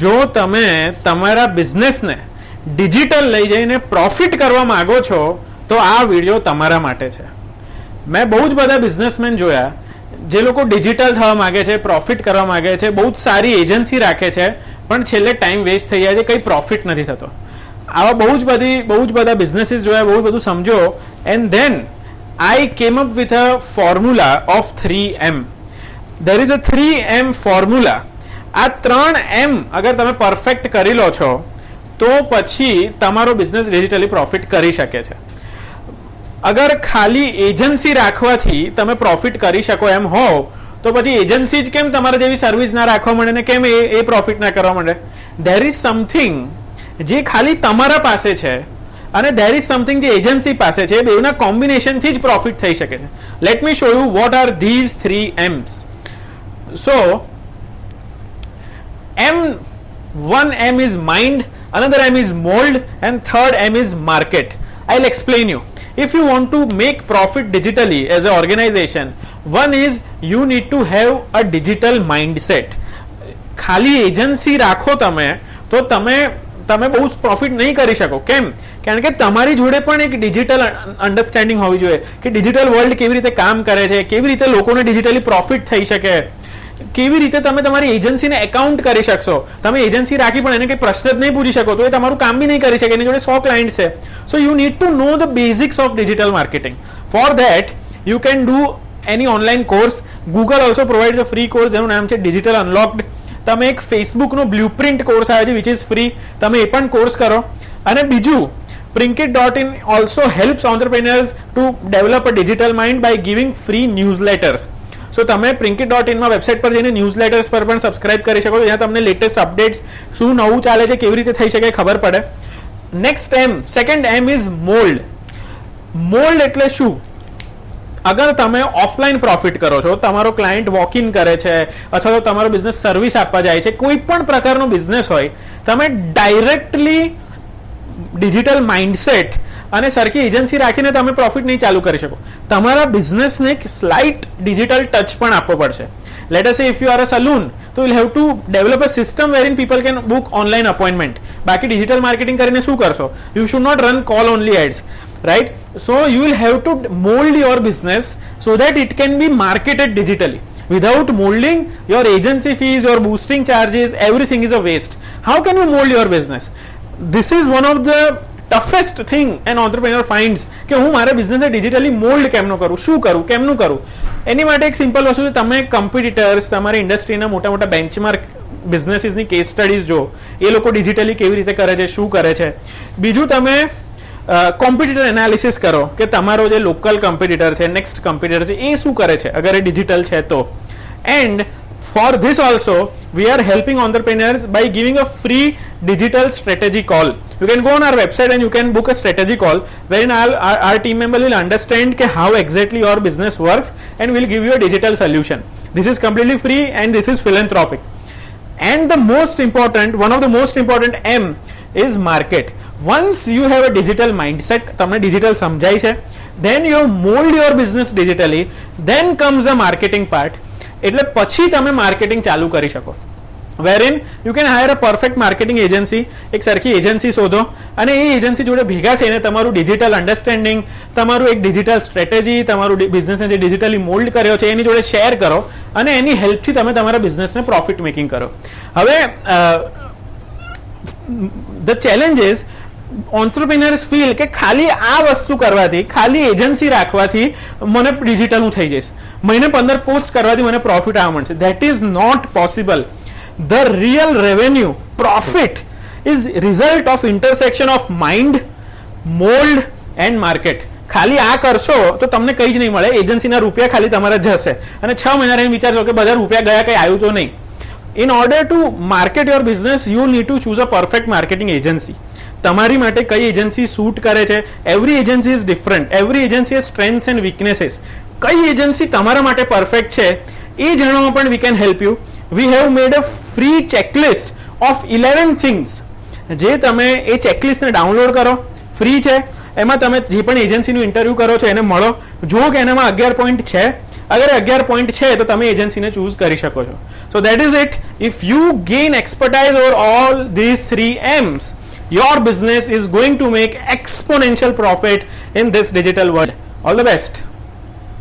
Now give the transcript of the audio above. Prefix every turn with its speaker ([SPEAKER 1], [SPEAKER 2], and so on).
[SPEAKER 1] જો તમે તમારા બિઝનેસને ડિજિટલ લઈ જઈને પ્રોફિટ કરવા માંગો છો તો આ વિડીયો તમારા માટે છે. મેં બહુ જ બધા બિઝનેસમેન જોયા જે લોકો ડિજિટલ થવા માંગે છે, પ્રોફિટ કરવા માંગે છે, બહુ જ સારી એજન્સી રાખે છે, પણ છેલ્લે ટાઈમ વેસ્ટ થઈ જાય છે, કંઈ પ્રોફિટ નથી થતો. આવા બહુ જ બધા બિઝનેસીસ જોયા, બહુ બધું સમજો. And then I came up with a formula of 3M. There is a 3M formula. આ 3M અગર તમે પરફેક્ટ કરી લો છો તો પછી તમારો બિઝનેસ ડિજિટલી પ્રોફિટ કરી શકે છે. અગર ખાલી એજન્સી રાખવાથી તમે પ્રોફિટ કરી શકો એમ હોવ તો પછી એજન્સી જ કેમ તમારા જેવી સર્વિસ ના રાખવા માંડે ને કેમ એ પ્રોફિટ ના કરવા માંડે? ધેર ઇઝ સમથિંગ જે ખાલી તમારા પાસે છે અને ધેર ઇઝ સમથિંગ જે એજન્સી પાસે છે, બેવના કોમ્બિનેશનથી જ પ્રોફિટ થઈ શકે છે. Let me show you what are these 3M's. So one M is mind, another M is mold, and third M is market. I'll explain you. If you want to make profit digitally as an organization, one is you need to have a digital mindset. ખાલી agency રાખો તમે તો તમે બહુ profit નહીં કરી શકો. કેમ? કારણ કે તમારી જોડે પણ એક ડિજિટલ અન્ડરસ્ટેન્ડિંગ હોવી જોઈએ કે ડિજિટલ વર્લ્ડ કેવી રીતે કામ કરે છે, કેવી રીતે લોકોને ડિજિટલી પ્રોફિટ થઈ શકે, કેવી રીતે તમે તમારી એજન્સીને એકાઉન્ટ કરી શકશો. તમે એજન્સી રાખી પણ એને કંઈ પ્રશ્ન જ નહીં પૂછી શકો તો એ તમારું કામ બી નહીં કરી શકે. એની જોડે 100 ક્લાયન્ટ છે. So you need to know the basics of digital marketing. For that you can do any online course. Google also provides a free course જેનું નામ છે ડિજિટલ અનલોક્ડ. તમે એક ફેસબુકનો બ્લુપ્રિન્ટ કોર્સ આવે છે વિચ ઇઝ ફ્રી, તમે એ પણ course કરો. અને બીજું Blinkit.in also helps entrepreneurs to develop a digital mind by giving free newsletters. સો તમે Blinkit.in માં વેબસાઇટ પર જઈને ન્યૂઝલેટર્સ પર પણ સબસ્ક્રાઇબ કરી શકો છો, જ્યાં તમને લેટેસ્ટ અપડેટ્સ શું નવું ચાલે છે, કેવી રીતે થઈ શકે ખબર પડે. Next second M is mould. Mould એટલે શું? અગર તમે ઓફલાઈન પ્રોફિટ કરો છો, તમારો ક્લાયન્ટ વોક ઇન કરે છે અથવા તો તમારો બિઝનેસ સર્વિસ આપવા જાય છે, કોઈ પણ પ્રકારનો બિઝનેસ હોય, તમે ડાયરેક્ટલી ડિજિટલ માઇન્ડસેટ અને સરખી એજન્સી રાખીને તમે પ્રોફિટ નહીં ચાલુ કરી શકો. તમારા બિઝનેસને એક સ્લાઇટ ડિજિટલ ટચ પણ આપવો પડશે. Let us say if you are a salon તો you have to develop a system wherein people can book online appointment. બાકી ડિજિટલ માર્કેટિંગ કરીને શું કરશો? You should not run call only ads, right? So you will have to mold your business so that it can be marketed digitally. Without molding, your agency fees, your boosting charges, everything is a waste. How can you mold your business? This is one of the toughest thing an entrepreneur finds કે હું મારા બિઝનેસને digitally mould કેમનો કરું, શું કરું, કેમનું કરું. એની માટે એક સિમ્પલ વસ્તુ છે, તમે કોમ્પિટિટર્સ, તમારી ઇન્ડસ્ટ્રીના મોટા બેન્ચમાર્ક બિઝનેસીસની કેસ સ્ટડીઝ જો, એ લોકો ડિજિટલી કેવી રીતે કરે છે, શું કરે છે. બીજું તમે કોમ્પિટિટર એનાલિસિસ કરો કે તમારો જે લોકલ કોમ્પિટિટર છે, નેક્સ્ટ કોમ્પિટિટર છે, એ શું કરે છે અગર એ ડિજિટલ છે તો. And for this also we are helping entrepreneurs by giving a free digital strategy call. You can go on our website and you can book a strategy call wherein our team member will understand how exactly your business works and will give you a digital solution. This is completely free and this is philanthropic. And the most important, one of the most important M is market. Once you have a digital mindset, તમને digital સમજાય છે, then you mold your business digitally, then comes the marketing part. એટલે પછી તમે marketing ચાલુ કરી શકો. Wherein you can hire a perfect marketing agency. એક સરખી એજન્સી શોધો અને એ એજન્સી જોડે ભેગા થઈને તમારું ડિજિટલ અન્ડરસ્ટેન્ડિંગ, તમારું એક ડિજિટલ સ્ટ્રેટેજી, તમારું બિઝનેસને જે ડિજિટલી મોલ્ડ કર્યો છે એની જોડે શેર કરો અને એની હેલ્પથી તમે તમારા બિઝનેસને પ્રોફિટ મેકિંગ કરો. હવે ધ ચેલેન્જ ઇઝ ઓન્ટરપ્રિનર્સ ફીલ કે ખાલી આ વસ્તુ કરવાથી, ખાલી એજન્સી રાખવાથી મને ડિજિટલ હું થઈ જઈશ, મહિને 15 પોસ્ટ કરવાથી મને પ્રોફિટ આવવા મળશે. That is not possible. The real revenue profit is result of intersection of mind, mould and market. ખાલી આ કરશો તો તમને કંઈ જ નહીં મળે. એજન્સીના રૂપિયા ખાલી તમારા જશે અને 6 મહિના રહીને વિચારશો કે બધા રૂપિયા ગયા, કંઈ આવ્યું તો નહીં. In order to market your business you need to choose a perfect marketing agency. તમારી માટે કઈ એજન્સી શૂટ કરે છે. Every agency is different. Every agency has strengths and weaknesses. કઈ એજન્સી તમારા માટે પરફેક્ટ છે એ જાણવામાં પણ we can help you. We have made a free checklist of 11 things. જે તમે એ ચેકલિસ્ટને ડાઉનલોડ કરો, ફ્રી છે. એમાં તમે જે પણ એજન્સીનું ઇન્ટરવ્યુ કરો છો એને મળો, જુઓ કે એનામાં 11 પોઈન્ટ છે. અગર 11 પોઈન્ટ છે તો તમે એજન્સીને ચૂઝ કરી શકો છો. So that is it. If you gain expertise over all these 3 M's, your business is going to make exponential profit in this digital world. All the best.